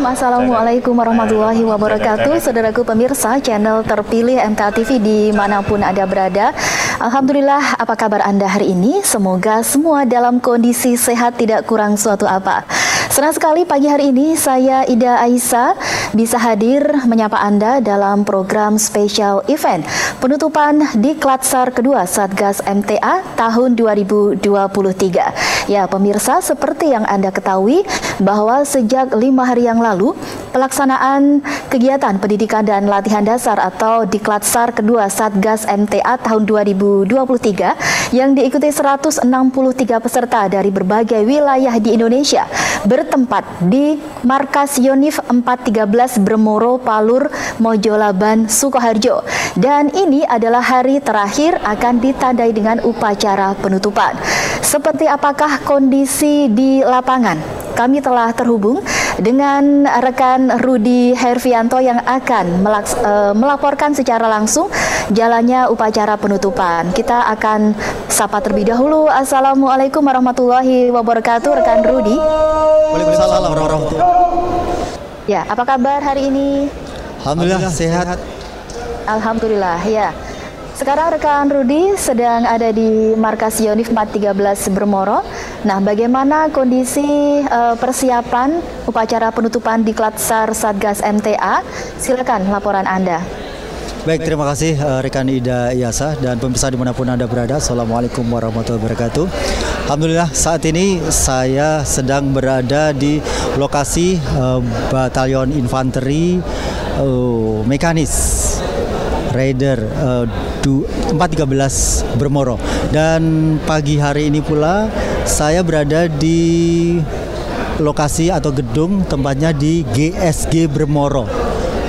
Assalamualaikum warahmatullahi wabarakatuh. Saudaraku pemirsa channel terpilih MTA TV dimanapun Anda berada. Alhamdulillah, apa kabar Anda hari ini? Semoga semua dalam kondisi sehat, tidak kurang suatu apa. Senang sekali pagi hari ini saya Ida Aisyah bisa hadir menyapa Anda dalam program spesial event penutupan Diklat SAR kedua Satgas MTA tahun 2023. Ya pemirsa, seperti yang Anda ketahui bahwa sejak 5 hari yang lalu pelaksanaan kegiatan pendidikan dan latihan dasar atau Diklat SAR kedua Satgas MTA tahun 2023 yang diikuti 163 peserta dari berbagai wilayah di Indonesia bertempat di Markas Yonif 413 Bremoro, Palur, Mojolaban, Sukoharjo. Dan ini adalah hari terakhir akan ditandai dengan upacara penutupan. Seperti apakah kondisi di lapangan? Kami telah terhubung dengan rekan Rudi Hervianto yang akan melaporkan secara langsung jalannya upacara penutupan. Kita akan sapa terlebih dahulu. Assalamualaikum warahmatullahi wabarakatuh, rekan Rudi. Waalaikumsalam warahmatullahi wabarakatuh. Ya, apa kabar hari ini? Alhamdulillah sehat. Alhamdulillah, ya. Sekarang rekan Rudi sedang ada di Markas Yonif 413 Bremoro. Nah, bagaimana kondisi persiapan upacara penutupan Diklat SAR Satgas MTA? Silakan laporan Anda. Baik, terima kasih rekan Ida Aisyah dan pemirsa dimanapun Anda berada. Assalamualaikum warahmatullahi wabarakatuh. Alhamdulillah saat ini saya sedang berada di lokasi Batalion Infanteri Mekanis Raider 413 Bremoro. Dan pagi hari ini pula saya berada di lokasi atau gedung tempatnya di GSG Bremoro.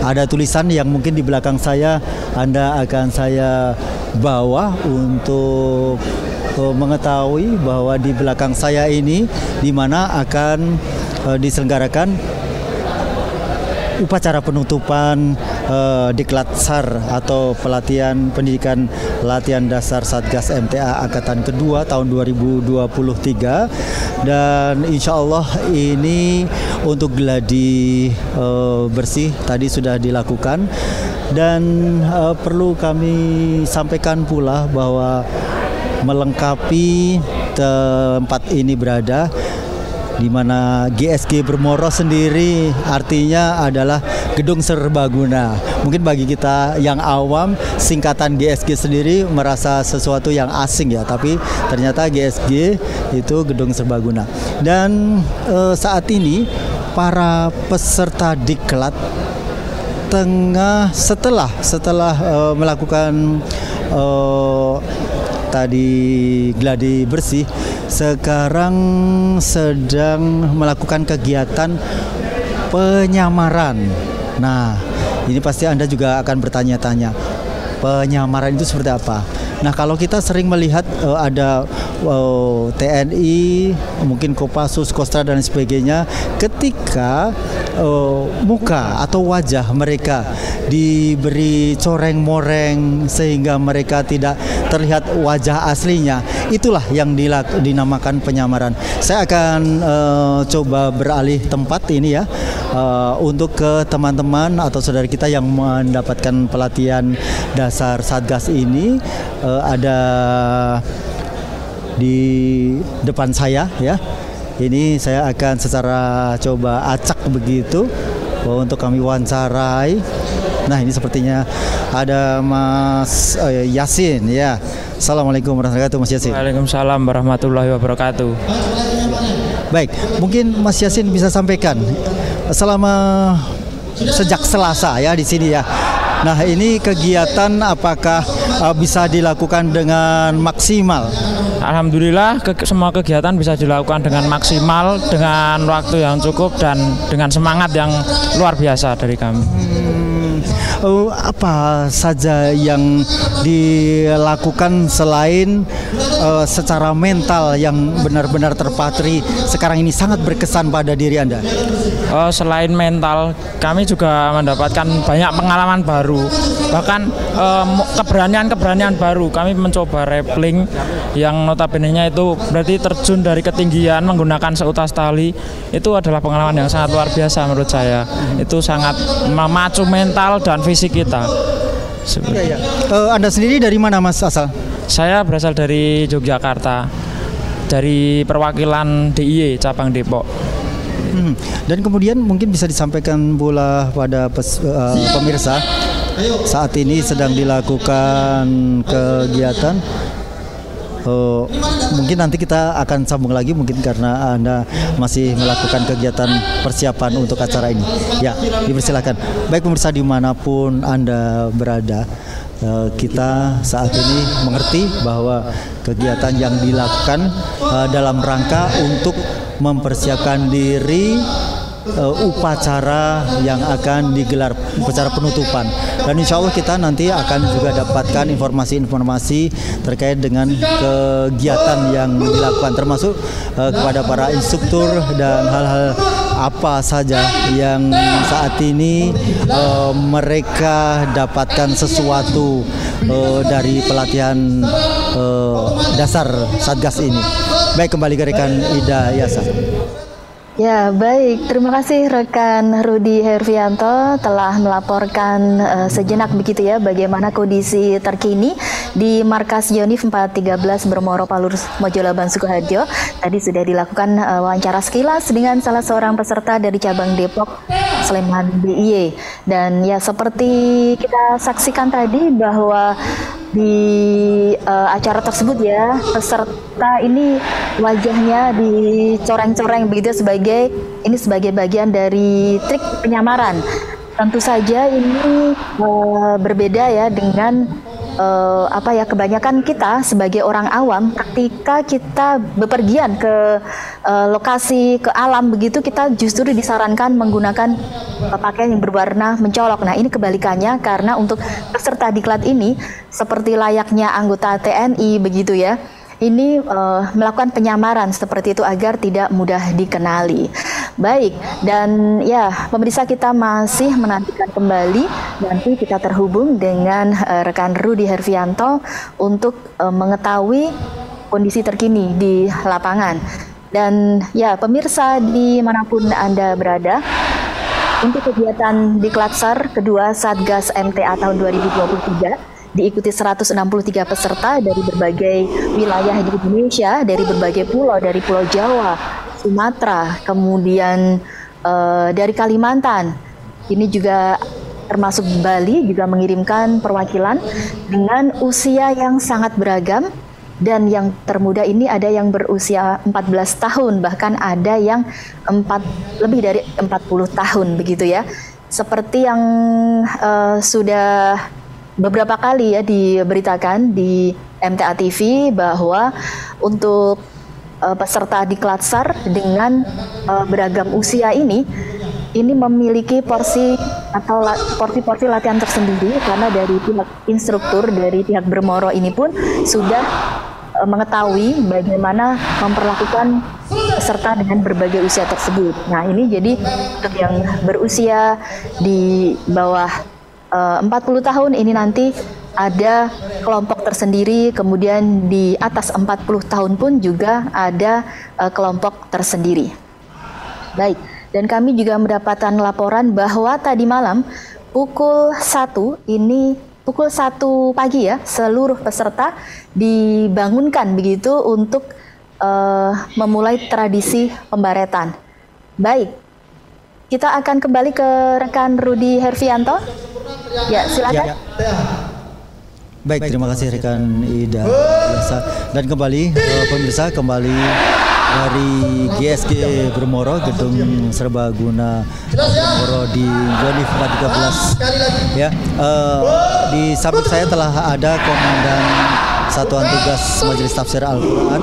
Ada tulisan yang mungkin di belakang saya Anda akan saya bawa untuk mengetahui bahwa di belakang saya ini di mana akan diselenggarakan upacara penutupan Diklat SAR atau pelatihan pendidikan latihan dasar Satgas MTA Angkatan Kedua tahun 2023. Dan insya Allah ini untuk gladi bersih tadi sudah dilakukan. Dan perlu kami sampaikan pula bahwa melengkapi tempat ini berada di mana GSG Bremoro sendiri artinya adalah gedung serbaguna. Mungkin bagi kita yang awam singkatan GSG sendiri merasa sesuatu yang asing ya, tapi ternyata GSG itu gedung serbaguna. Dan saat ini para peserta diklat tengah setelah melakukan tadi gladi bersih, sekarang sedang melakukan kegiatan penyamaran. Nah, ini pasti Anda juga akan bertanya-tanya, penyamaran itu seperti apa? Nah, kalau kita sering melihat ada TNI, mungkin Kopassus, Kostra dan sebagainya, ketika muka atau wajah mereka diberi coreng-moreng sehingga mereka tidak terlihat wajah aslinya, itulah yang dinamakan penyamaran. Saya akan coba beralih tempat ini ya, untuk ke teman-teman atau saudara kita yang mendapatkan pelatihan dasar Satgas ini. Ada di depan saya ya. Ini saya akan secara coba acak begitu untuk kami wawancarai. Nah, ini sepertinya ada Mas Yasin ya. Assalamualaikum warahmatullahi wabarakatuh, Mas Yasin. Waalaikumsalam warahmatullahi wabarakatuh. Baik, mungkin Mas Yasin bisa sampaikan selama sejak Selasa ya di sini ya. Nah, ini kegiatan apakah bisa dilakukan dengan maksimal? Alhamdulillah semua kegiatan bisa dilakukan dengan maksimal, dengan waktu yang cukup dan dengan semangat yang luar biasa dari kami. Apa saja yang dilakukan selain secara mental yang benar-benar terpatri sekarang ini sangat berkesan pada diri Anda? selain mental, kami juga mendapatkan banyak pengalaman baru, bahkan keberanian baru. Kami mencoba rappelling yang notabene-nya itu berarti terjun dari ketinggian menggunakan seutas tali. Itu adalah pengalaman yang sangat luar biasa menurut saya. Itu sangat memacu mental dan fisik kita. Anda sendiri dari mana, Mas, asal? Saya berasal dari Yogyakarta, dari perwakilan DIY cabang Depok. Dan kemudian mungkin bisa disampaikan pula pada pemirsa, saat ini sedang dilakukan kegiatan. Mungkin nanti kita akan sambung lagi mungkin karena Anda masih melakukan kegiatan persiapan untuk acara ini. Ya, dipersilakan. Baik pemirsa dimanapun Anda berada, kita saat ini mengerti bahwa kegiatan yang dilakukan dalam rangka untuk mempersiapkan diri upacara yang akan digelar, upacara penutupan. Dan insya Allah kita nanti akan juga dapatkan informasi-informasi terkait dengan kegiatan yang dilakukan, termasuk kepada para instruktur dan hal-hal apa saja yang saat ini mereka dapatkan sesuatu dari pelatihan dasar Satgas ini. Baik, kembali ke rekan Ida Yasa. Ya, baik. Terima kasih rekan Rudi Hervianto telah melaporkan sejenak begitu ya bagaimana kondisi terkini di Markas Yonif 413 Bermoro Palur Mojolaban Sukoharjo. Tadi sudah dilakukan wawancara sekilas dengan salah seorang peserta dari cabang Depok Sleman DIY. Dan ya seperti kita saksikan tadi bahwa di acara tersebut ya peserta ini wajahnya dicoreng-coreng begitu sebagai bagian dari trik penyamaran. Tentu saja ini berbeda ya dengan kebanyakan kita sebagai orang awam ketika kita bepergian ke lokasi, ke alam begitu, kita justru disarankan menggunakan pakaian yang berwarna mencolok. Nah, ini kebalikannya karena untuk peserta diklat ini seperti layaknya anggota TNI begitu ya. Ini melakukan penyamaran seperti itu agar tidak mudah dikenali. Baik, dan ya pemirsa kita masih menantikan kembali nanti kita terhubung dengan rekan Rudi Hervianto untuk mengetahui kondisi terkini di lapangan. Dan ya pemirsa dimanapun Anda berada, untuk kegiatan Diklatsar kedua Satgas MTA tahun 2023 diikuti 163 peserta dari berbagai wilayah di Indonesia, dari berbagai pulau, dari Pulau Jawa, Sumatera, kemudian dari Kalimantan. Ini juga termasuk Bali juga mengirimkan perwakilan dengan usia yang sangat beragam. Dan yang termuda ini ada yang berusia 14 tahun, bahkan ada yang lebih dari 40 tahun begitu ya. Seperti yang sudah beberapa kali ya diberitakan di MTA TV bahwa untuk peserta Diklatsar dengan beragam usia ini memiliki porsi latihan tersendiri, karena dari pihak instruktur dari pihak Bermoro ini pun sudah mengetahui bagaimana memperlakukan peserta dengan berbagai usia tersebut. Nah, ini jadi untuk yang berusia di bawah 40 tahun ini nanti ada kelompok tersendiri, kemudian di atas 40 tahun pun juga ada kelompok tersendiri. Baik, dan kami juga mendapatkan laporan bahwa tadi malam pukul 1 pagi ya, seluruh peserta dibangunkan begitu untuk memulai tradisi pembaretan. Baik, kita akan kembali ke rekan Rudi Hervianto. Ya, silakan. Baik, terima kasih rekan Ida. Dan kembali pemirsa, kembali dari GSG Bermoro, Gedung Serbaguna Bermoro di Yonif 413. Ya, di samping saya telah ada Komandan Satuan Tugas Majelis Tafsir Al-Quran,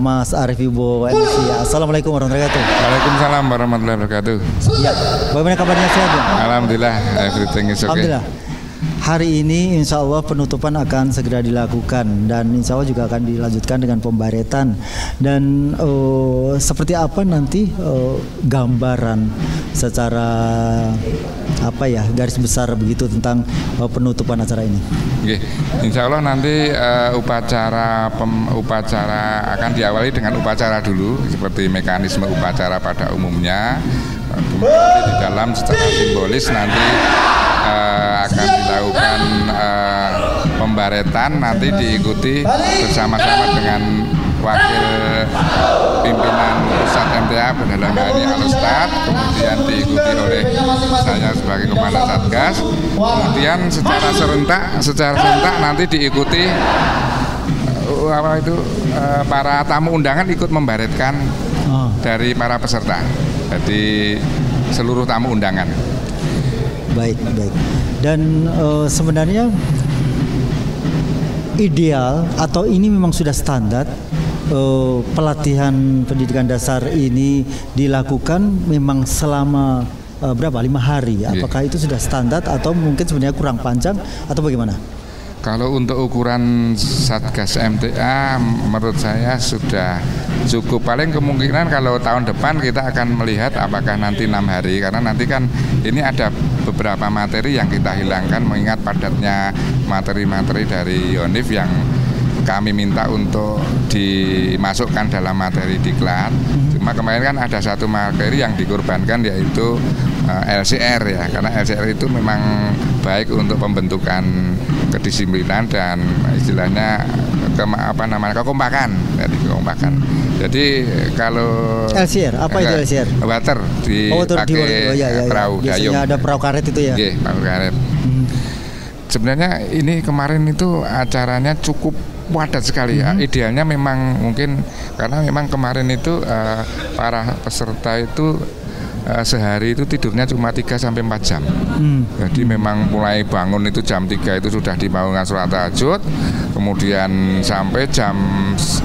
Mas Arif Ibo MC. Assalamualaikum warahmatullahi wabarakatuh. Waalaikumsalam warahmatullahi wabarakatuh. Ya, bagaimana kabarnya, sehat ya? Alhamdulillah, everything is okay. Alhamdulillah. hari ini insya Allah penutupan akan segera dilakukan dan insya Allah juga akan dilanjutkan dengan pembaretan. Dan seperti apa nanti gambaran secara garis besar begitu tentang penutupan acara ini? Oke, insya Allah nanti upacara akan diawali dengan upacara dulu seperti mekanisme upacara pada umumnya. Kemudian di dalam secara simbolis nanti akan dilakukan pembaretan, nanti diikuti bersama-sama dengan wakil pimpinan pusat MTA dalam hal ini Al-Ustad, kemudian diikuti oleh saya sebagai komandan Satgas, kemudian secara serentak nanti diikuti para tamu undangan ikut membaretkan dari para peserta, jadi seluruh tamu undangan. Baik. Dan sebenarnya ideal atau ini memang sudah standar pelatihan pendidikan dasar ini dilakukan memang selama 5 hari. Apakah itu sudah standar atau mungkin sebenarnya kurang panjang atau bagaimana? Kalau untuk ukuran Satgas MTA menurut saya sudah cukup. Paling kemungkinan kalau tahun depan kita akan melihat apakah nanti 6 hari, karena nanti kan ini ada beberapa materi yang kita hilangkan mengingat padatnya materi-materi dari Yonif yang kami minta untuk dimasukkan dalam materi diklat. Cuma kemarin kan ada satu materi yang dikorbankan, yaitu LCR ya, karena LCR itu memang baik untuk pembentukan kedisiplinan dan istilahnya kekompakan. Jadi kalau LCR apa itu LCR? Water dipakai perahu dayung. Biasanya ada perahu karet itu ya. Oke, perahu karet. Sebenarnya ini kemarin itu acaranya cukup padat sekali ya. Idealnya memang mungkin karena memang kemarin itu para peserta itu sehari itu tidurnya cuma 3-4 jam. Jadi memang mulai bangun itu jam 3 itu sudah dibangunkan sholat tahajud, kemudian sampai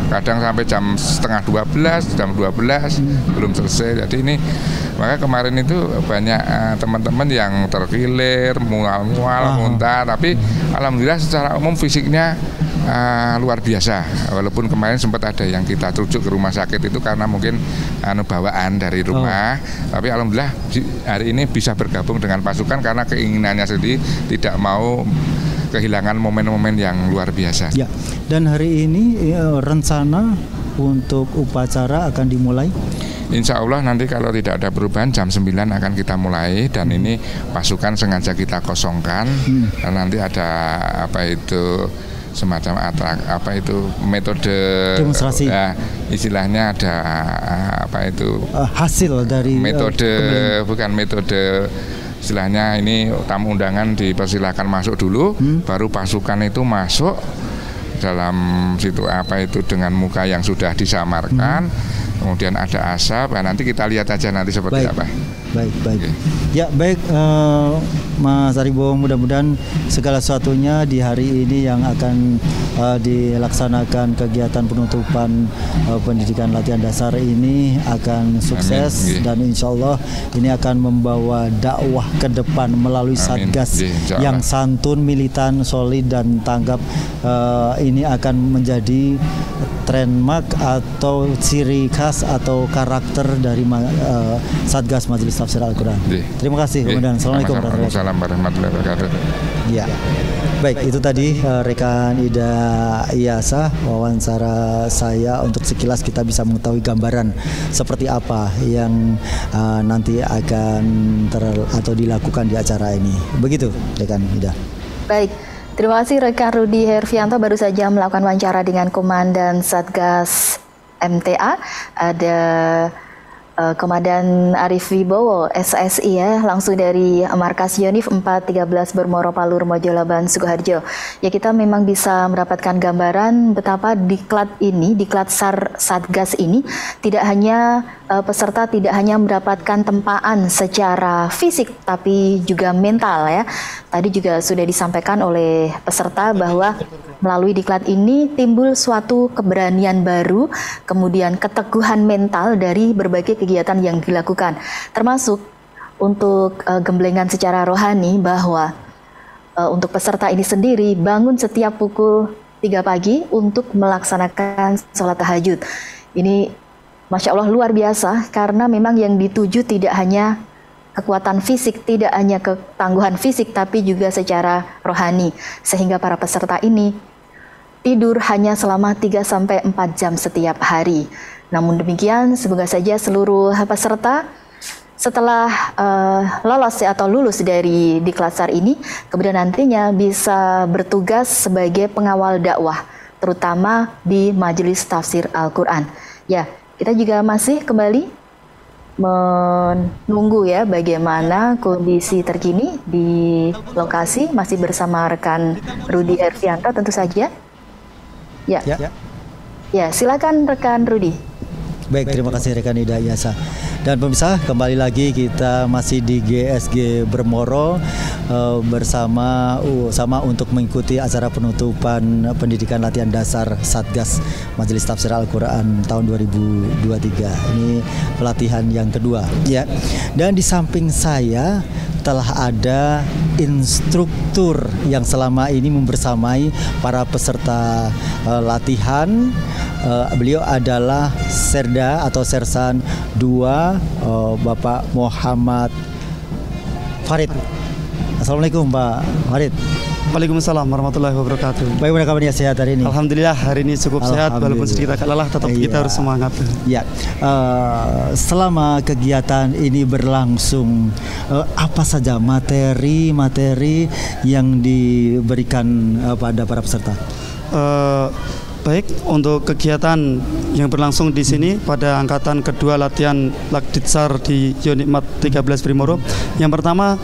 kadang sampai jam setengah 12, jam 12 belum selesai. Jadi ini maka kemarin itu banyak teman-teman yang terkilir, mual-mual, muntah, tapi alhamdulillah secara umum fisiknya luar biasa. Walaupun kemarin sempat ada yang kita rujuk ke rumah sakit itu karena mungkin bawaan dari rumah, tapi alhamdulillah hari ini bisa bergabung dengan pasukan karena keinginannya sendiri tidak mau kehilangan momen-momen yang luar biasa. Ya. Dan hari ini rencana untuk upacara akan dimulai? Insya Allah nanti kalau tidak ada perubahan jam 9 akan kita mulai, dan ini pasukan sengaja kita kosongkan dan nanti ada semacam metode demonstrasi. Istilahnya ada hasil dari bukan metode, istilahnya ini tamu undangan dipersilahkan masuk dulu, baru pasukan itu masuk dalam situ dengan muka yang sudah disamarkan, kemudian ada asap. Nanti kita lihat aja nanti seperti apa. Baik. Okay. Ya baik, Mas Aribo, mudah-mudahan segala sesuatunya di hari ini yang akan dilaksanakan kegiatan penutupan pendidikan latihan dasar ini akan sukses. Amin. Dan insya Allah ini akan membawa dakwah ke depan melalui Satgas yang santun, militan, solid dan tanggap. Ini akan menjadi trademark atau ciri khas atau karakter dari Satgas Majelis Tafsir Al-Quran. Terima kasih Komandan. Assalamualaikum warahmatullahi wabarakatuh. Ya, baik, itu tadi rekan Ida Iyasah wawancara saya untuk sekilas kita bisa mengetahui gambaran seperti apa yang nanti akan atau dilakukan di acara ini. Begitu rekan Ida. Baik. Terima kasih rekan Rudi Hervianto, baru saja melakukan wawancara dengan Komandan Satgas MTA. Ada Komandan Arif Wibowo, SSI ya, langsung dari Markas Yonif 413 Bermoro Palur Mojolaban Sukoharjo. Ya, kita memang bisa mendapatkan gambaran betapa diklat Satgas ini tidak hanya peserta tidak hanya mendapatkan tempaan secara fisik tapi juga mental ya. Tadi juga sudah disampaikan oleh peserta bahwa melalui diklat ini timbul suatu keberanian baru, kemudian keteguhan mental dari berbagai kegiatan yang dilakukan, termasuk untuk gemblengan secara rohani bahwa untuk peserta ini sendiri bangun setiap pukul 3 pagi untuk melaksanakan sholat tahajud. Ini Masya Allah luar biasa, karena memang yang dituju tidak hanya kekuatan fisik, tidak hanya ketangguhan fisik, tapi juga secara rohani. Sehingga para peserta ini tidur hanya selama 3-4 jam setiap hari. Namun demikian, semoga saja seluruh peserta setelah lolos atau lulus dari Diklat SAR ini, kemudian nantinya bisa bertugas sebagai pengawal dakwah, terutama di Majelis Tafsir Al-Quran. Ya, kita juga masih kembali menunggu ya bagaimana kondisi terkini di lokasi, masih bersama rekan Rudi Herfianto tentu saja. Ya, silakan rekan Rudi. Baik, terima kasih rekan Ida Yasa. Dan pemirsa, kembali lagi kita masih di GSG Bermoro bersama untuk mengikuti acara penutupan pendidikan latihan dasar Satgas Majelis Tafsir Al-Quran tahun 2023. Ini pelatihan yang kedua ya. Dan di samping saya telah ada instruktur yang selama ini membersamai para peserta latihan. Beliau adalah Serda atau Sersan 2 Bapak Muhammad Farid. Assalamualaikum Pak Farid. Waalaikumsalam warahmatullahi wabarakatuh. Bagaimana kabarnya, sehat hari ini? Alhamdulillah hari ini cukup sehat, walaupun sedikit agak lelah, tetap kita harus semangat. Ya, selama kegiatan ini berlangsung, apa saja materi-materi yang diberikan pada para peserta? Baik, untuk kegiatan yang berlangsung di sini pada angkatan kedua latihan Lakditsar di Yonikmat 13 Primoro. Yang pertama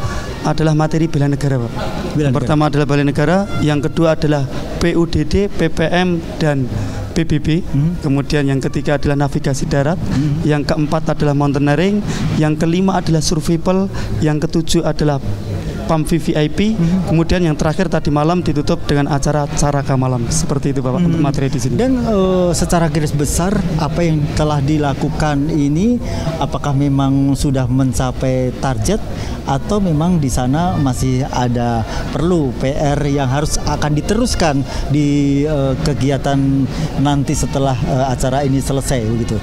adalah materi bela negara, Pak. Yang pertama adalah bela negara, yang kedua adalah PUDD, PPM dan PBB. Kemudian yang ketiga adalah navigasi darat, yang keempat adalah mountaineering, yang kelima adalah survival, yang ketujuh adalah PAM VVIP, kemudian yang terakhir tadi malam ditutup dengan acara Caraka Malam. Seperti itu Bapak untuk materi di sini. Dan secara garis besar apa yang telah dilakukan ini, apakah memang sudah mencapai target atau memang di sana masih ada perlu PR yang harus akan diteruskan di kegiatan nanti setelah acara ini selesai begitu?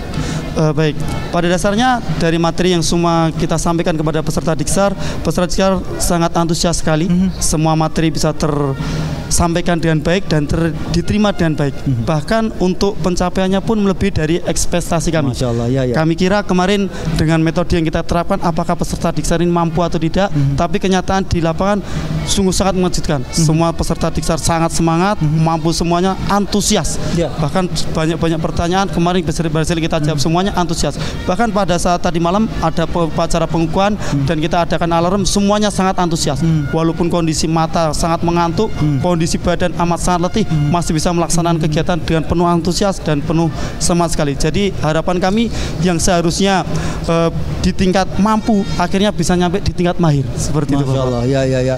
Baik, pada dasarnya dari materi yang semua kita sampaikan kepada peserta Diksar sangat antusias sekali. Semua materi bisa tersampaikan dengan baik dan diterima dengan baik. Bahkan untuk pencapaiannya pun melebihi dari ekspektasi kami. Masya Allah, ya. Kami kira kemarin dengan metode yang kita terapkan, apakah peserta Diksar ini mampu atau tidak, tapi kenyataan di lapangan sungguh sangat mengejutkan. Semua peserta Diksar sangat semangat, mampu semuanya, antusias. Bahkan banyak pertanyaan kemarin berhasil kita jawab semuanya, antusias. Bahkan pada saat tadi malam ada upacara pengukuhan dan kita adakan alarm, semuanya sangat antusias. Walaupun kondisi mata sangat mengantuk, kondisi badan amat sangat letih, masih bisa melaksanakan kegiatan dengan penuh antusias dan penuh semangat sekali. Jadi harapan kami yang seharusnya di tingkat mampu akhirnya bisa nyampe di tingkat mahir. Seperti itu Bapak. Masya Allah, ya.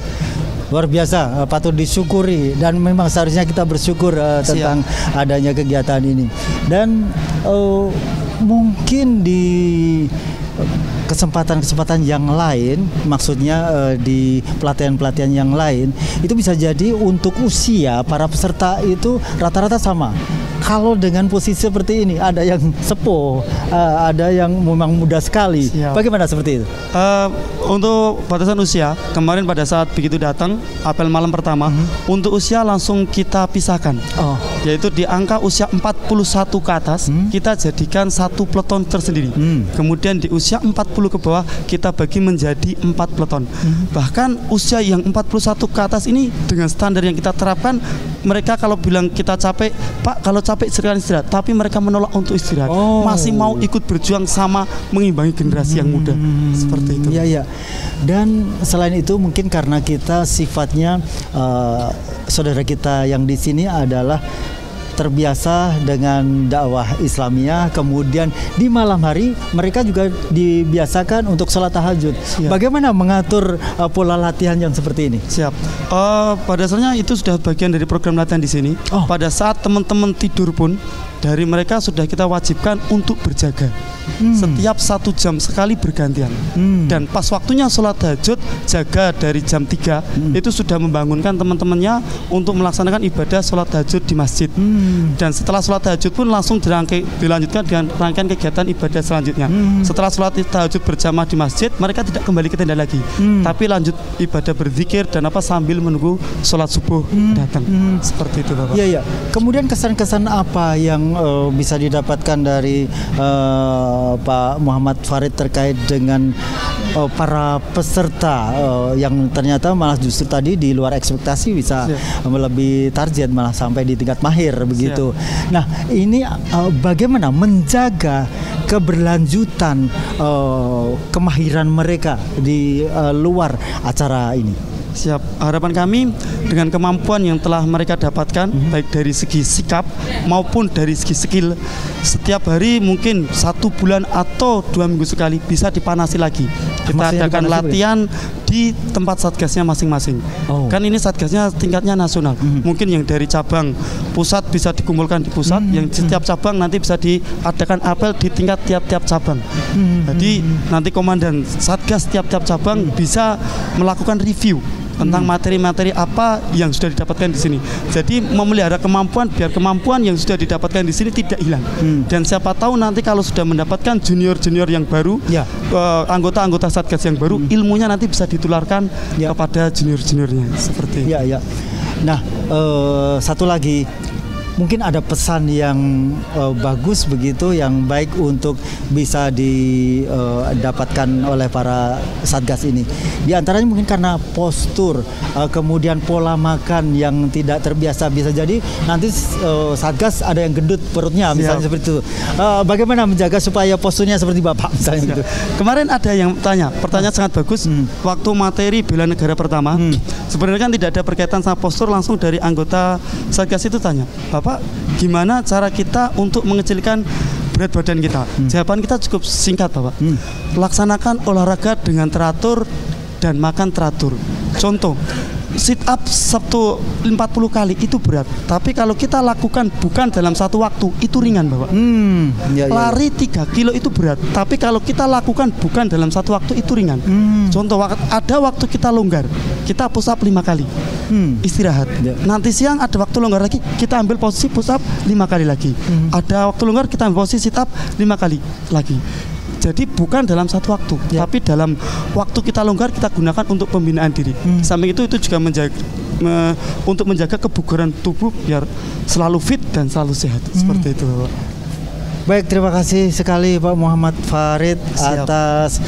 Luar biasa, patut disyukuri, dan memang seharusnya kita bersyukur tentang adanya kegiatan ini. Dan mungkin di kesempatan-kesempatan yang lain, maksudnya di pelatihan-pelatihan yang lain, itu bisa jadi untuk usia para peserta itu rata-rata sama. Kalau dengan posisi seperti ini, ada yang sepuh, ada yang memang muda sekali. Bagaimana seperti itu? Untuk batasan usia, kemarin pada saat begitu datang apel malam pertama, untuk usia langsung kita pisahkan. Yaitu di angka usia 41 ke atas, kita jadikan satu peleton tersendiri. Kemudian di usia 40 ke bawah kita bagi menjadi 4 peleton. Bahkan usia yang 41 ke atas ini dengan standar yang kita terapkan, mereka kalau bilang kita capek, Pak, kalau capek silakan istirahat, tapi mereka menolak untuk istirahat. Masih mau ikut berjuang sama mengimbangi generasi yang muda. Seperti itu. Iya. Dan selain itu mungkin karena kita sifatnya saudara kita yang di sini adalah terbiasa dengan dakwah Islamiyah, kemudian di malam hari mereka juga dibiasakan untuk sholat tahajud. Bagaimana mengatur pola latihan yang seperti ini? Siap. Pada dasarnya itu sudah bagian dari program latihan di sini. Pada saat teman-teman tidur pun dari mereka sudah kita wajibkan untuk berjaga. Setiap 1 jam sekali bergantian. Dan pas waktunya sholat tahajud, jaga dari jam 3 itu sudah membangunkan teman-temannya untuk melaksanakan ibadah sholat tahajud di masjid. Dan setelah sholat tahajud pun langsung dilanjutkan dengan rangkaian kegiatan ibadah selanjutnya. Setelah sholat tahajud berjamaah di masjid, mereka tidak kembali ke tenda lagi, tapi lanjut ibadah berzikir dan sambil menunggu sholat subuh datang. Seperti itu, Bapak. Iya. Kemudian kesan-kesan apa yang bisa didapatkan dari Pak Muhammad Farid terkait dengan para peserta yang ternyata malah justru tadi di luar ekspektasi bisa melebihi target, malah sampai di tingkat mahir begitu. Nah, ini bagaimana menjaga keberlanjutan kemahiran mereka di luar acara ini? Siap. Harapan kami dengan kemampuan yang telah mereka dapatkan, baik dari segi sikap maupun dari segi skill, setiap hari mungkin 1 bulan atau 2 minggu sekali bisa dipanasi lagi. Kita adakan latihan di tempat satgasnya masing-masing. Kan ini satgasnya tingkatnya nasional. Mungkin yang dari cabang pusat bisa dikumpulkan di pusat, yang setiap cabang nanti bisa diadakan apel di tingkat tiap-tiap cabang. Jadi nanti komandan satgas tiap-tiap cabang bisa melakukan review tentang materi-materi apa yang sudah didapatkan di sini. Jadi memelihara kemampuan biar kemampuan yang sudah didapatkan di sini tidak hilang. Dan siapa tahu nanti kalau sudah mendapatkan junior-junior yang baru, anggota-anggota satgas yang baru, ilmunya nanti bisa ditularkan kepada junior-juniornya. Seperti itu. Iya. Nah, satu lagi, mungkin ada pesan yang bagus begitu, yang baik untuk bisa didapatkan oleh para satgas ini. Di antaranya mungkin karena postur, kemudian pola makan yang tidak terbiasa. Bisa jadi nanti satgas ada yang gendut perutnya, misalnya seperti itu. Bagaimana menjaga supaya posturnya seperti Bapak misalnya gitu? Kemarin ada yang pertanyaan sangat bagus. Waktu materi bela negara pertama, sebenarnya kan tidak ada berkaitan sama postur, langsung dari anggota satgas itu tanya, Bapak, gimana cara kita untuk mengecilkan berat badan kita? Jawaban kita cukup singkat, Bapak. Laksanakan olahraga dengan teratur dan makan teratur. Contoh, sit up Sabtu 40 kali itu berat, tapi kalau kita lakukan bukan dalam satu waktu itu ringan, Bapak. Lari 3 kilo itu berat, tapi kalau kita lakukan bukan dalam satu waktu itu ringan. Contoh, ada waktu kita longgar, kita push up 5 kali, istirahat. Nanti siang ada waktu longgar lagi, kita ambil posisi push up 5 kali lagi. Ada waktu longgar, kita ambil posisi sit up 5 kali lagi. Jadi bukan dalam satu waktu, tapi dalam waktu kita longgar kita gunakan untuk pembinaan diri. Samping itu juga untuk menjaga kebugaran tubuh biar selalu fit dan selalu sehat. Seperti itu, Bapak. Baik, terima kasih sekali Pak Muhammad Farid atas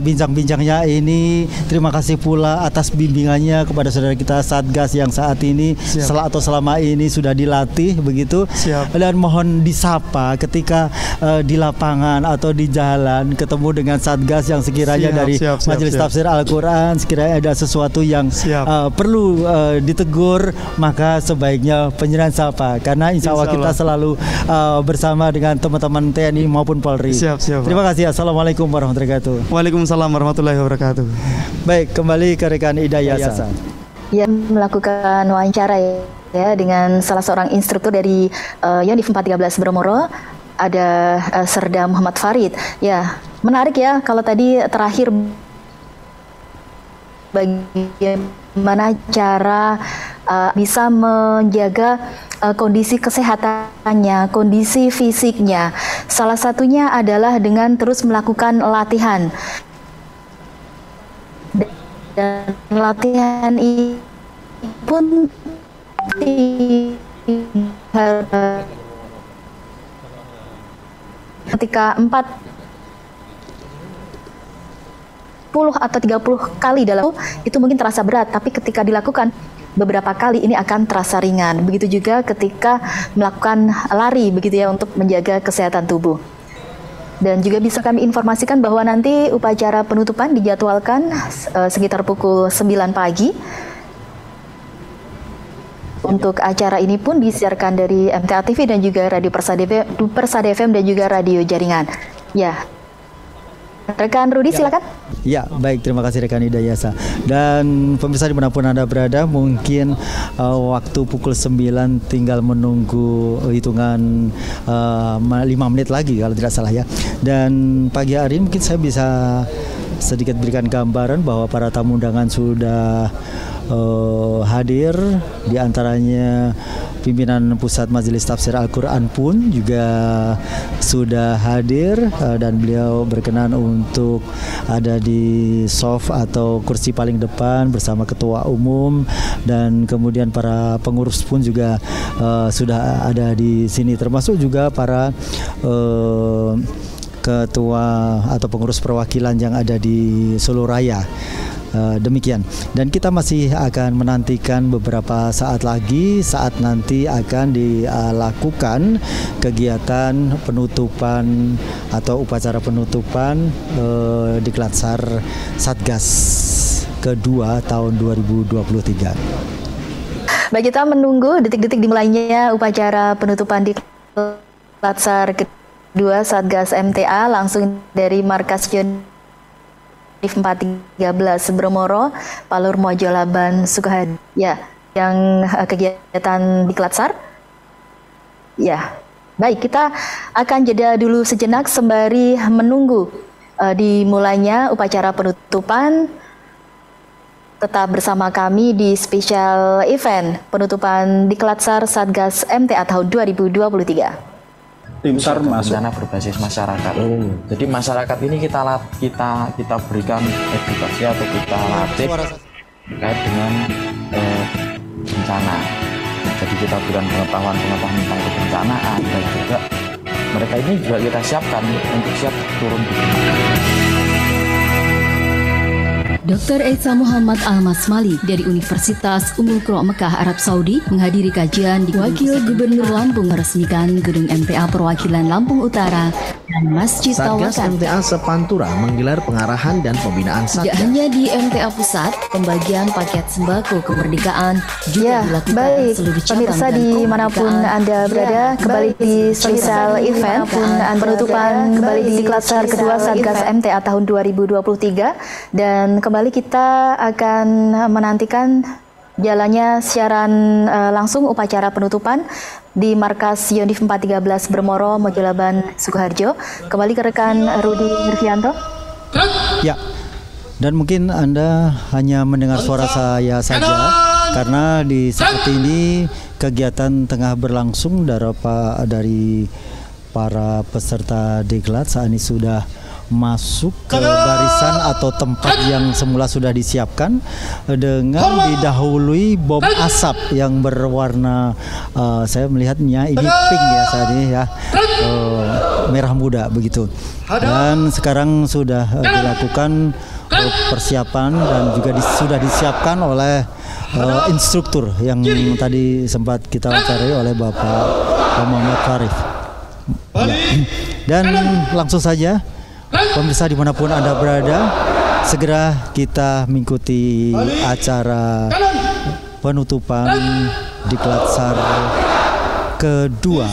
bincang-bincangnya ini. Terima kasih pula atas bimbingannya kepada saudara kita Satgas yang saat ini selama ini sudah dilatih begitu. Dan mohon disapa ketika di lapangan atau di jalan ketemu dengan Satgas yang sekiranya dari Majelis Tafsir Al-Quran, sekiranya ada sesuatu yang perlu ditegur, maka sebaiknya penyerahan sapa, karena insya Allah kita selalu bersama dengan teman-teman TNI maupun Polri. Terima kasih. Assalamualaikum warahmatullahi wabarakatuh. Waalaikumsalam warahmatullahi wabarakatuh. Baik, kembali ke rekan Hidayah Hasan. Yang melakukan wawancara ya dengan salah seorang instruktur dari Yonif 413 Bromoro, ada Serda Muhammad Farid. Ya, menarik ya kalau tadi terakhir bagaimana cara bisa menjaga kondisi kesehatannya, kondisi fisiknya. Salah satunya adalah dengan terus melakukan latihan. Dan latihan ini pun ketika 40 atau 30 kali dalam itu mungkin terasa berat, tapi ketika dilakukan beberapa kali ini akan terasa ringan. Begitu juga ketika melakukan lari begitu ya, untuk menjaga kesehatan tubuh. Dan juga bisa kami informasikan bahwa nanti upacara penutupan dijadwalkan sekitar pukul 9 pagi. Untuk acara ini pun disiarkan dari MTA TV dan juga Radio Persada FM dan juga radio jaringan. Ya, rekan Rudi silakan. Ya, baik, terima kasih rekan Hidayasa. Dan pemirsa dimanapun Anda berada, mungkin waktu pukul 9 tinggal menunggu hitungan 5 menit lagi kalau tidak salah ya. Dan pagi hari mungkin saya bisa sedikit berikan gambaran bahwa para tamu undangan sudah hadir, di antaranya pimpinan Pusat Majelis Tafsir Al-Quran pun juga sudah hadir dan beliau berkenan untuk ada di soft atau kursi paling depan bersama Ketua Umum, dan kemudian para pengurus pun juga sudah ada di sini, termasuk juga para ketua atau pengurus perwakilan yang ada di Solo Raya. Demikian, dan kita masih akan menantikan beberapa saat lagi saat nanti akan dilakukan kegiatan penutupan atau upacara penutupan Diklatsar Satgas kedua tahun 2023. Baik, kita menunggu detik-detik dimulainya upacara penutupan Diklatsar kedua Satgas MTA langsung dari Markas Yonif 413 Bromoro, Palur Mojolaban, Sukahadi. Ya, yang kegiatan Diklatsar. Ya, baik, kita akan jeda dulu sejenak sembari menunggu dimulainya upacara penutupan. Tetap bersama kami di spesial event penutupan Diklatsar Satgas MTA tahun 2023. Tim SAR masuk rencana berbasis masyarakat. Jadi masyarakat ini kita berikan edukasi atau kita latih terkait dengan bencana. Jadi kita berikan pengetahuan tentang kebencanaan, dan juga mereka ini juga kita siapkan untuk siap turun di sini. Dr. Esa Muhammad Al-Masmali dari Universitas Ummul Qura Mekah, Arab Saudi menghadiri kajian di Wakil Gubernur Lampung meresmikan Gedung MTA Perwakilan Lampung Utara dan Masjid Satgas Tawakan. MTA Sepantura menggelar pengarahan dan pembinaan Tidak Satgas. hanya di MTA Pusat, pembagian paket sembako kemerdekaan juga dilakukan baik, seluruh cabang pemirsa dan dimanapun Anda berada, kembali di spesial event penutupan kembali di Diklatsar kedua Satgas MTA tahun 2023, dan kembali kita akan menantikan jalannya siaran langsung upacara penutupan di Markas Yonif 413 Bromoro, Mojolaban, Sukoharjo. Kembali ke rekan Rudi Nurfianto. Ya, dan mungkin Anda hanya mendengar suara saya saja karena di saat ini kegiatan tengah berlangsung dari para peserta diklat. Saat ini sudah masuk ke barisan atau tempat yang semula sudah disiapkan dengan didahului bom asap yang berwarna saya melihatnya ini pink ya saat ini ya, merah muda begitu. Dan sekarang sudah dilakukan persiapan dan juga sudah disiapkan oleh instruktur yang tadi sempat kita wawancarai oleh Bapak Muhammad Farif. Ya. Dan langsung saja pemirsa dimanapun Anda berada, segera kita mengikuti acara penutupan Diklatsar kedua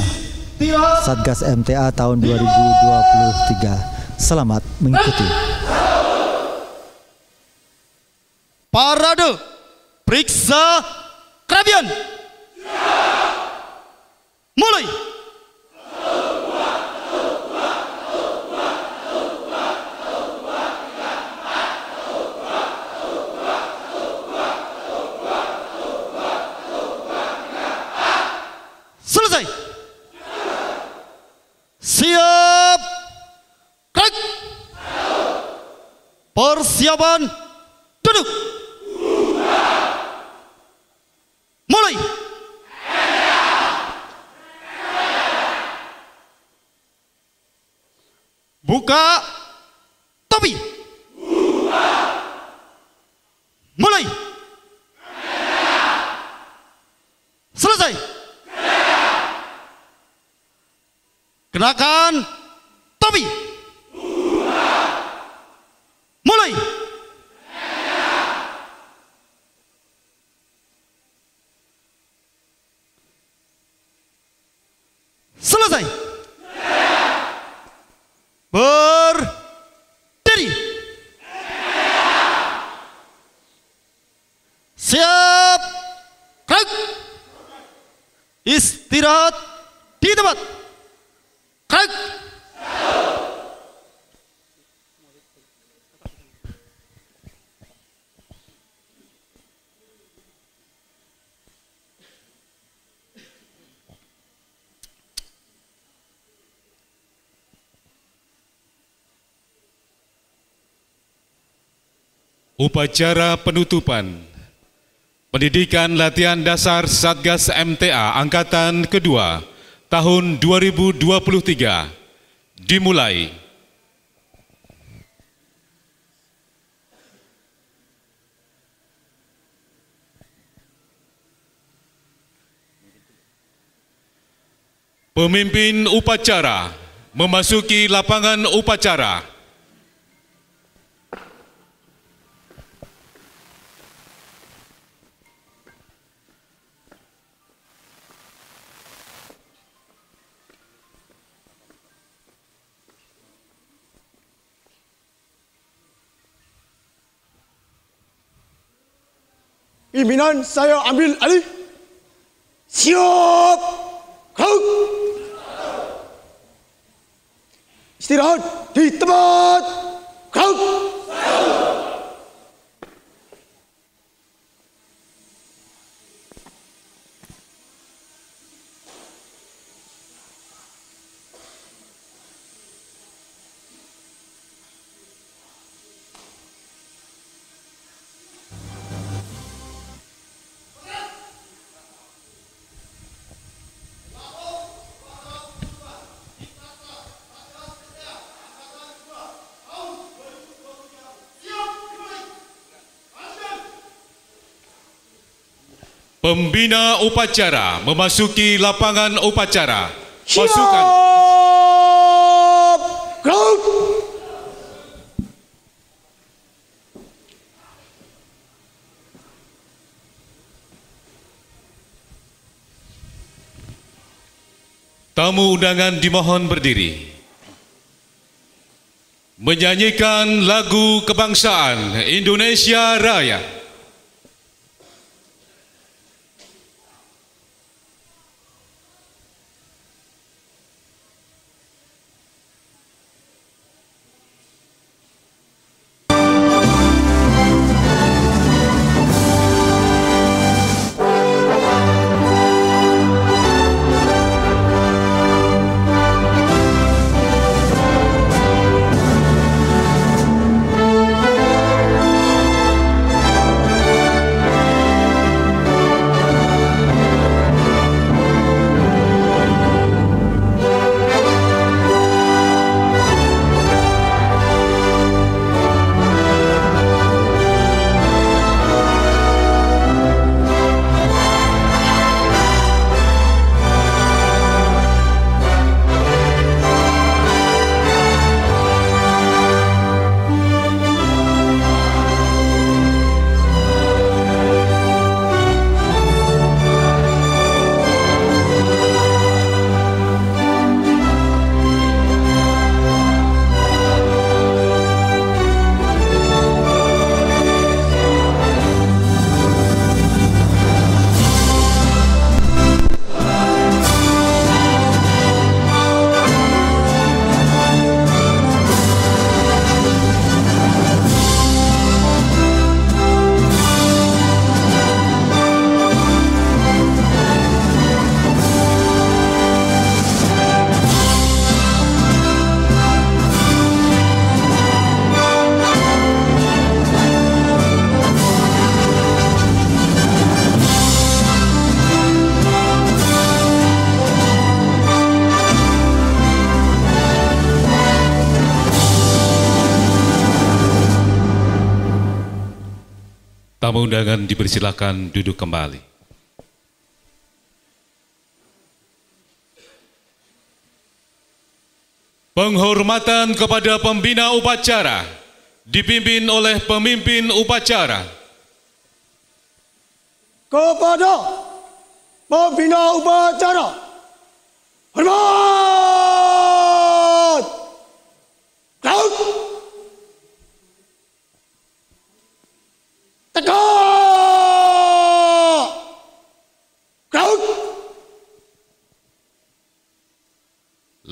Satgas MTA tahun 2023. Selamat mengikuti. Parade periksa kerabian. Mulai. Selesai. Siap. Gerak. Persiapan. Duduk. Mulai. Buka topi. Mulai. Selesai. Kenakan topi. Mulai. Selesai. Berdiri. Siap. Gerak. Istirahat di tempat. Gerak. Upacara penutupan Pendidikan Latihan Dasar Satgas MTA Angkatan Kedua tahun 2023 dimulai. Pemimpin upacara memasuki lapangan upacara. Pimpinan, saya ambil alih. Siap. Gerak. Istirahat di tempat. Gerak. Pembina upacara memasuki lapangan upacara. Pasukan gerak. tamu undangan dimohon berdiri. Menyanyikan lagu kebangsaan Indonesia Raya. Tamu undangan dipersilakan duduk kembali. Penghormatan kepada pembina upacara dipimpin oleh pemimpin upacara. Kepada pembina upacara, hormat.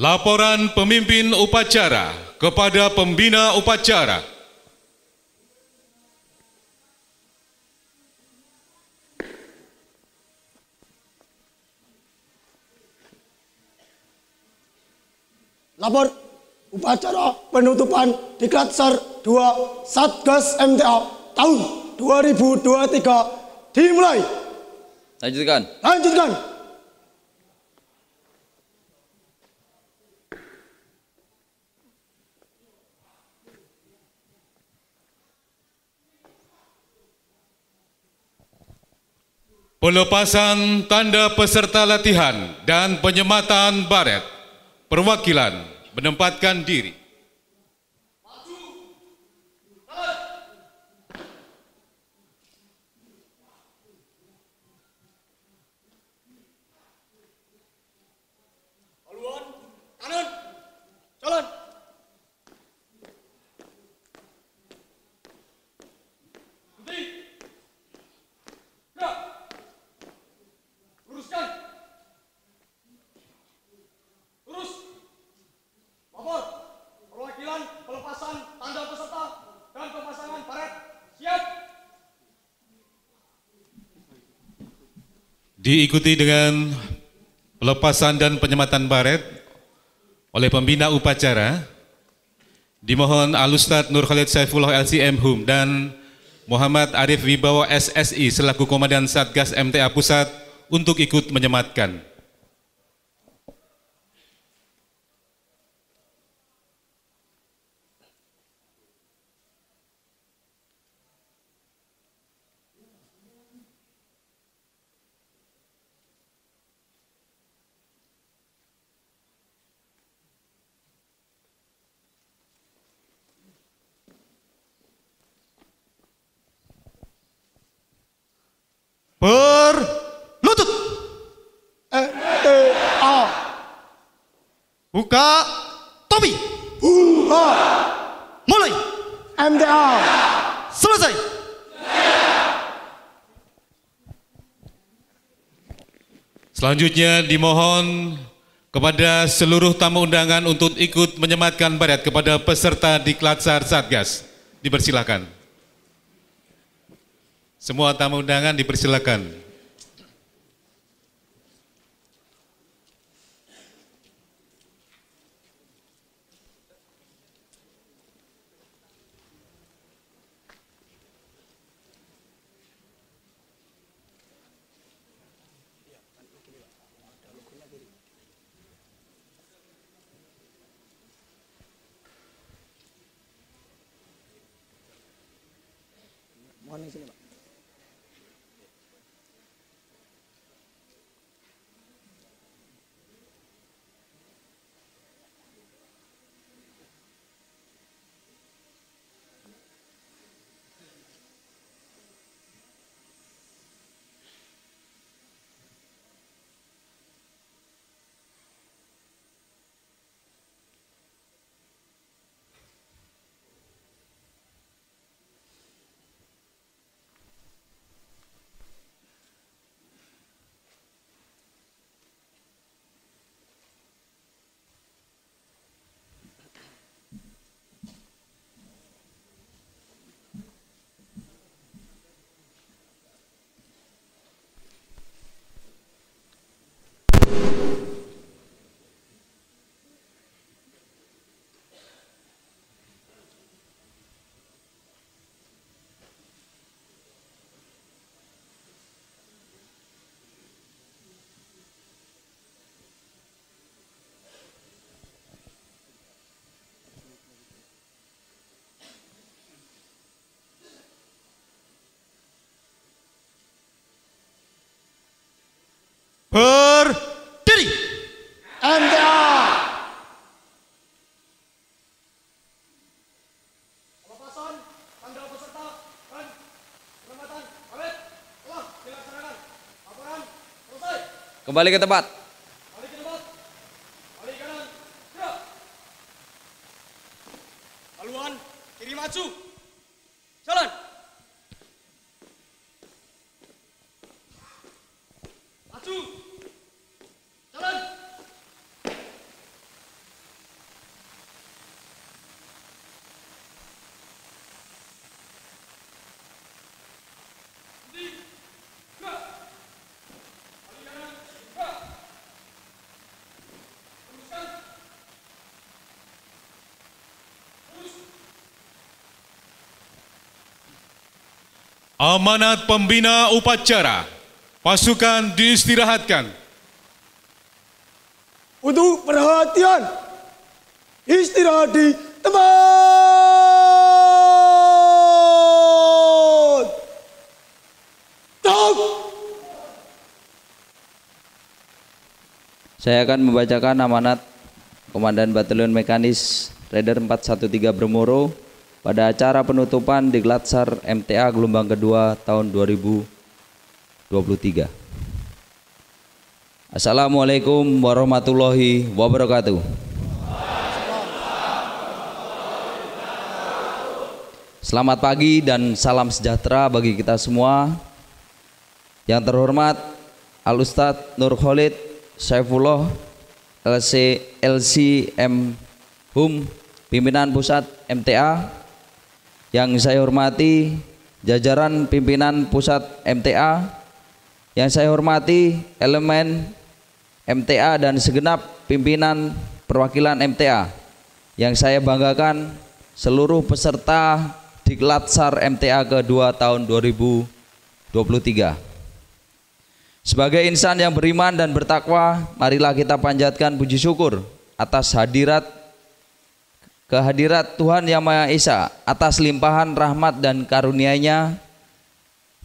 Laporan pemimpin upacara kepada pembina upacara. Lapor upacara penutupan Diklat-Sar 2 Satgas MTA tahun 2023 dimulai. Lanjutkan. Lanjutkan. Pelepasan tanda peserta latihan dan penyematan baret. Perwakilan menempatkan diri. Haluan kanan. Jalan. Berhenti. Gerak. Luruskan. Lurus. Lapor. Perwakilan pelepasan tanda peserta dan pemasangan baret. Siap. Diikuti dengan pelepasan dan penyematan baret oleh pembina upacara. Dimohon Al-Ustadz Nur Khalid Saifullah LCM HUM dan Muhammad Arif Wibawa SSI selaku Komandan Satgas MTA Pusat untuk ikut menyematkan. Berlutut. MTA. Buka topi. Mulai. MTA. Selesai. Selanjutnya dimohon kepada seluruh tamu undangan untuk ikut menyematkan baret kepada peserta Diklat-Sar Satgas. Dipersilakan. Semua tamu undangan dipersilakan. Mohon di sini, Pak. Berdiri. MTA. Pelepasan tanda peserta dan penyematan baret telah dilaksanakan. Laporan selesai. Kembali ke tempat. Balik ke tempat. Balik kanan. Gerak. Haluan kiri maju. Jalan. Maju. Jalan. Amanat pembina upacara, pasukan diistirahatkan. Untuk perhatian, istirahat di tempat. Tak. Saya akan membacakan amanat Komandan Batalion Mekanis Raider 413 Bremoro pada acara penutupan di Glatsar MTA gelombang kedua tahun 2023. Assalamualaikum warahmatullahi wabarakatuh. Selamat pagi dan salam sejahtera bagi kita semua. Yang terhormat Al Ustadz Nur Khalid Saifullah LCM Hum, pimpinan pusat MTA. Yang saya hormati jajaran pimpinan pusat MTA. Yang saya hormati elemen MTA dan segenap pimpinan perwakilan MTA. Yang saya banggakan seluruh peserta Diklat SAR MTA kedua tahun 2023. Sebagai insan yang beriman dan bertakwa, marilah kita panjatkan puji syukur atas kehadirat Tuhan Yang Maha Esa, atas limpahan rahmat dan karunia-Nya.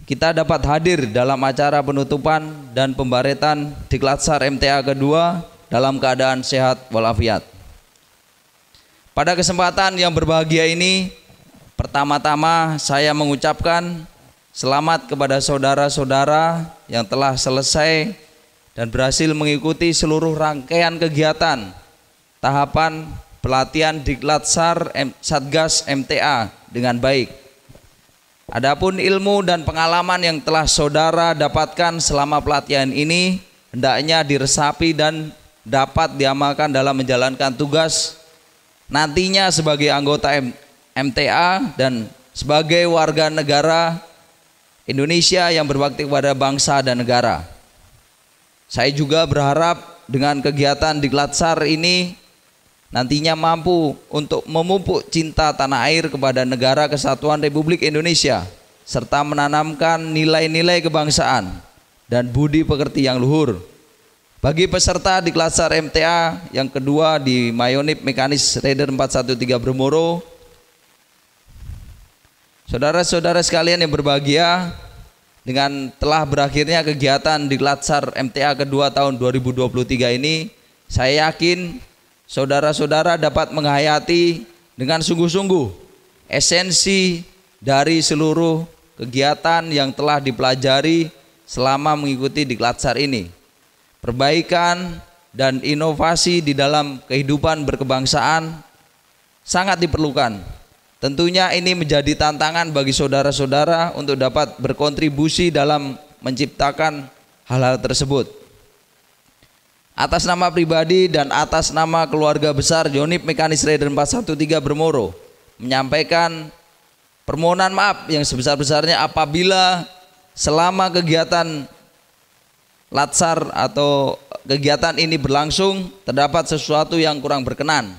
Kita dapat hadir dalam acara penutupan dan pembaretan Diklat SAR MTA kedua dalam keadaan sehat walafiat. Pada kesempatan yang berbahagia ini, pertama-tama saya mengucapkan selamat kepada saudara-saudara yang telah selesai dan berhasil mengikuti seluruh rangkaian kegiatan tahapan pelatihan Diklat SAR Satgas MTA dengan baik. Adapun ilmu dan pengalaman yang telah saudara dapatkan selama pelatihan ini hendaknya diresapi dan dapat diamalkan dalam menjalankan tugas nantinya sebagai anggota MTA dan sebagai warga negara Indonesia yang berbakti kepada bangsa dan negara. Saya juga berharap dengan kegiatan Diklat SAR ini nantinya mampu untuk memupuk cinta tanah air kepada negara kesatuan Republik Indonesia serta menanamkan nilai-nilai kebangsaan dan budi pekerti yang luhur. Bagi peserta Diklat SAR MTA yang kedua di Mayonib Mekanis Raider 413 Bremoro, saudara-saudara sekalian yang berbahagia, dengan telah berakhirnya kegiatan Diklat SAR MTA kedua tahun 2023 ini, saya yakin saudara-saudara dapat menghayati dengan sungguh-sungguh esensi dari seluruh kegiatan yang telah dipelajari selama mengikuti Diklat SAR ini. Perbaikan dan inovasi di dalam kehidupan berkebangsaan sangat diperlukan. Tentunya ini menjadi tantangan bagi saudara-saudara untuk dapat berkontribusi dalam menciptakan hal-hal tersebut. Atas nama pribadi dan atas nama keluarga besar Yonib Mekanis Raider 413 Bremoro menyampaikan permohonan maaf yang sebesar-besarnya apabila selama kegiatan Latsar atau kegiatan ini berlangsung terdapat sesuatu yang kurang berkenan.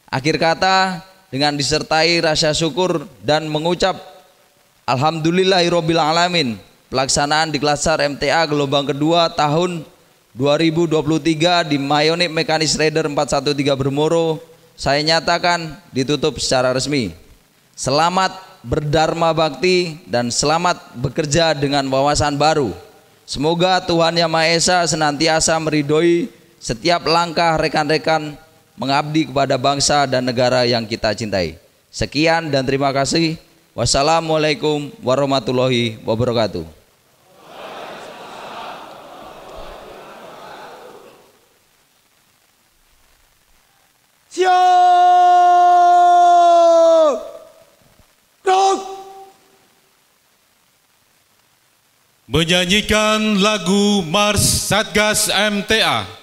Akhir kata, dengan disertai rasa syukur dan mengucap Alhamdulillahirabbil alamin, pelaksanaan Diklat SAR MTA gelombang kedua tahun 2023 di Mayonib Mekanis Raider 413 Bremoro saya nyatakan ditutup secara resmi. Selamat berdharma bakti dan selamat bekerja dengan wawasan baru. Semoga Tuhan Yang Maha Esa senantiasa meridhoi setiap langkah rekan-rekan mengabdi kepada bangsa dan negara yang kita cintai. Sekian dan terima kasih. Wassalamualaikum warahmatullahi wabarakatuh. Siap. Gerak. Menyanyikan lagu Mars Satgas MTA.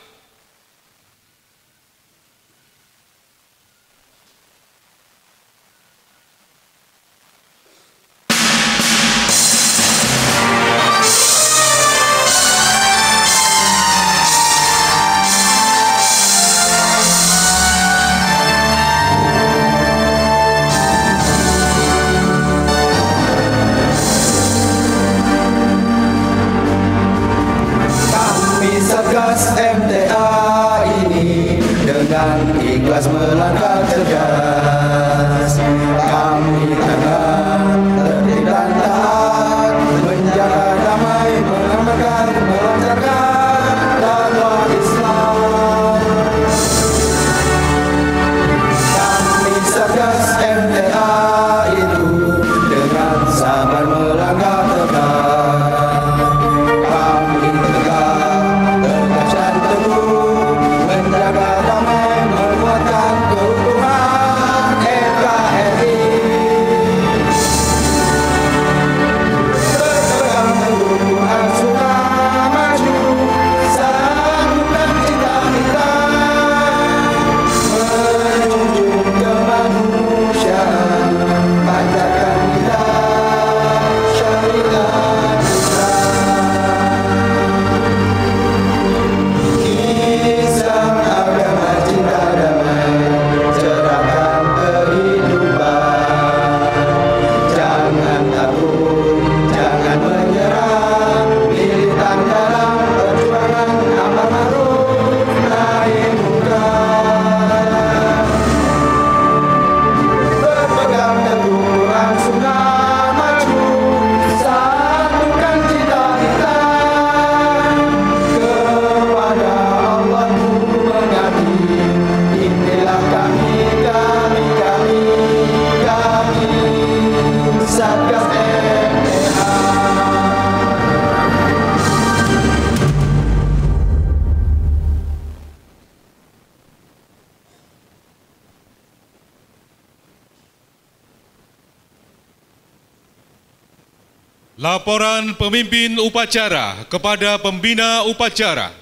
Laporan pemimpin upacara kepada pembina upacara.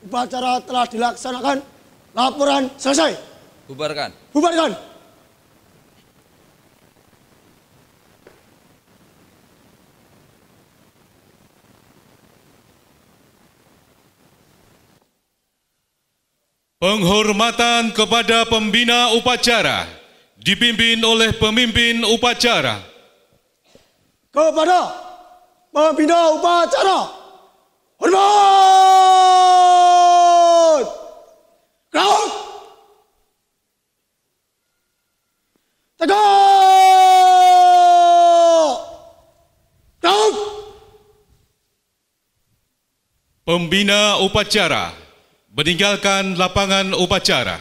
Upacara telah dilaksanakan. Laporan selesai. Bubarkan. Bubarkan. Penghormatan kepada pembina upacara dipimpin oleh pemimpin upacara. Kepada pembina upacara, hormat. Ground. Tegak. Ground. Pembina upacara meninggalkan lapangan upacara.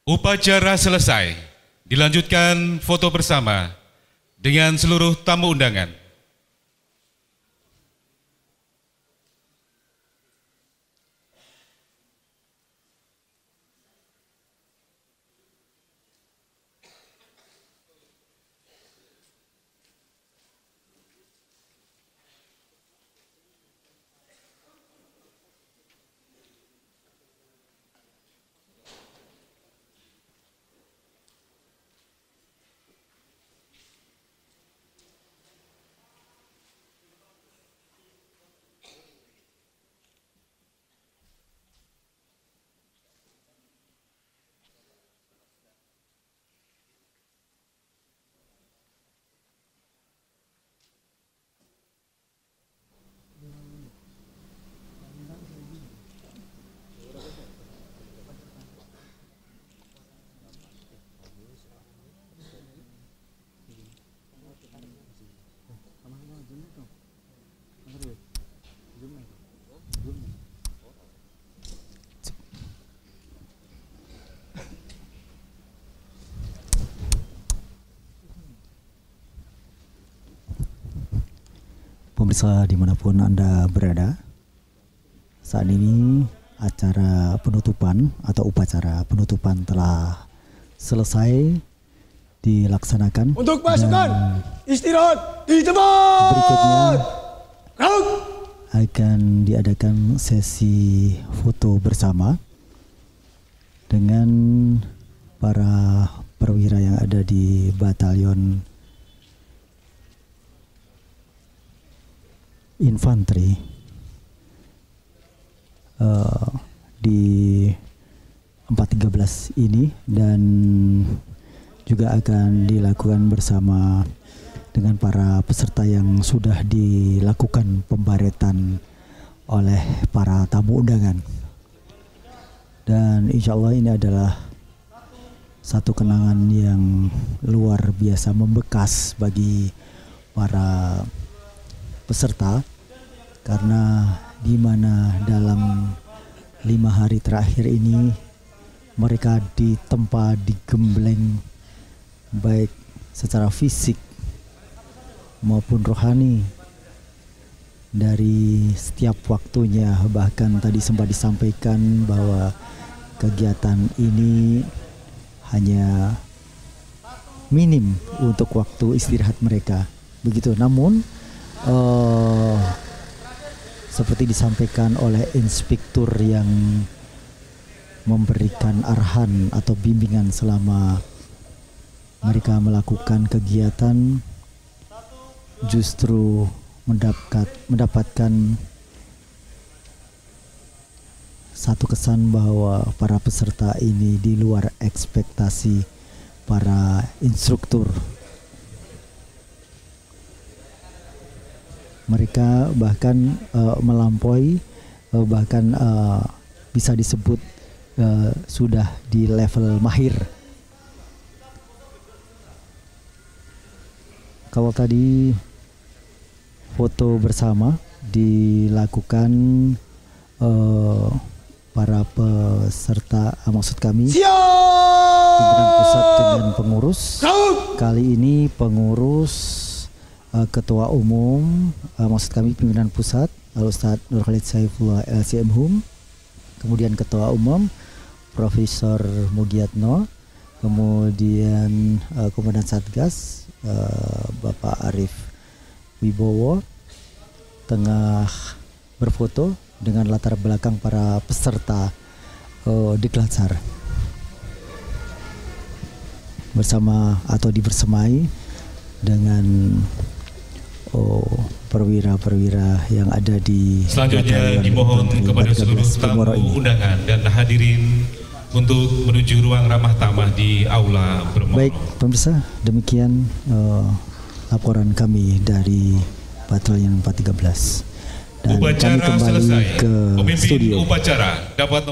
Upacara selesai, dilanjutkan foto bersama dengan seluruh tamu undangan. Pemirsa dimanapun Anda berada, saat ini acara penutupan atau upacara penutupan telah selesai dilaksanakan. Untuk pasukan istirahat di tempat. Berikutnya akan diadakan sesi foto bersama dengan para perwira yang ada di Batalion Infanteri di 413 ini, dan juga akan dilakukan bersama dengan para peserta yang sudah dilakukan pembaretan oleh para tamu undangan. Dan insya Allah ini adalah satu kenangan yang luar biasa membekas bagi para peserta, karena di mana dalam 5 hari terakhir ini mereka ditempa, digembleng baik secara fisik maupun rohani dari setiap waktunya. Bahkan tadi sempat disampaikan bahwa kegiatan ini hanya minim untuk waktu istirahat mereka, begitu. Namun seperti disampaikan oleh inspektur yang memberikan arahan atau bimbingan selama mereka melakukan kegiatan, justru mendapatkan satu kesan bahwa para peserta ini di luar ekspektasi para instruktur. mereka bahkan melampaui bahkan bisa disebut sudah di level mahir. Kalau tadi foto bersama dilakukan para peserta, maksud kami pimpinan pusat dengan pengurus. Kali ini pengurus, ketua umum, maksud kami pimpinan pusat Al-Ustadz Nur Khalid Saifullah LCM Hum, kemudian ketua umum Profesor Mugiatno, kemudian Komandan Satgas Bapak Arif Wibowo tengah berfoto dengan latar belakang para peserta Diklat-SAR bersama atau dibersamai dengan perwira-perwira yang ada di selanjutnya. Dimohon kepada seluruh tamu undangan dan hadirin untuk menuju ruang ramah tamah di aula bermohon. Baik pemirsa, demikian laporan kami dari Batalion 413. Dan upacara kami kembali selesai. ke Pemimpin studio. upacara dapat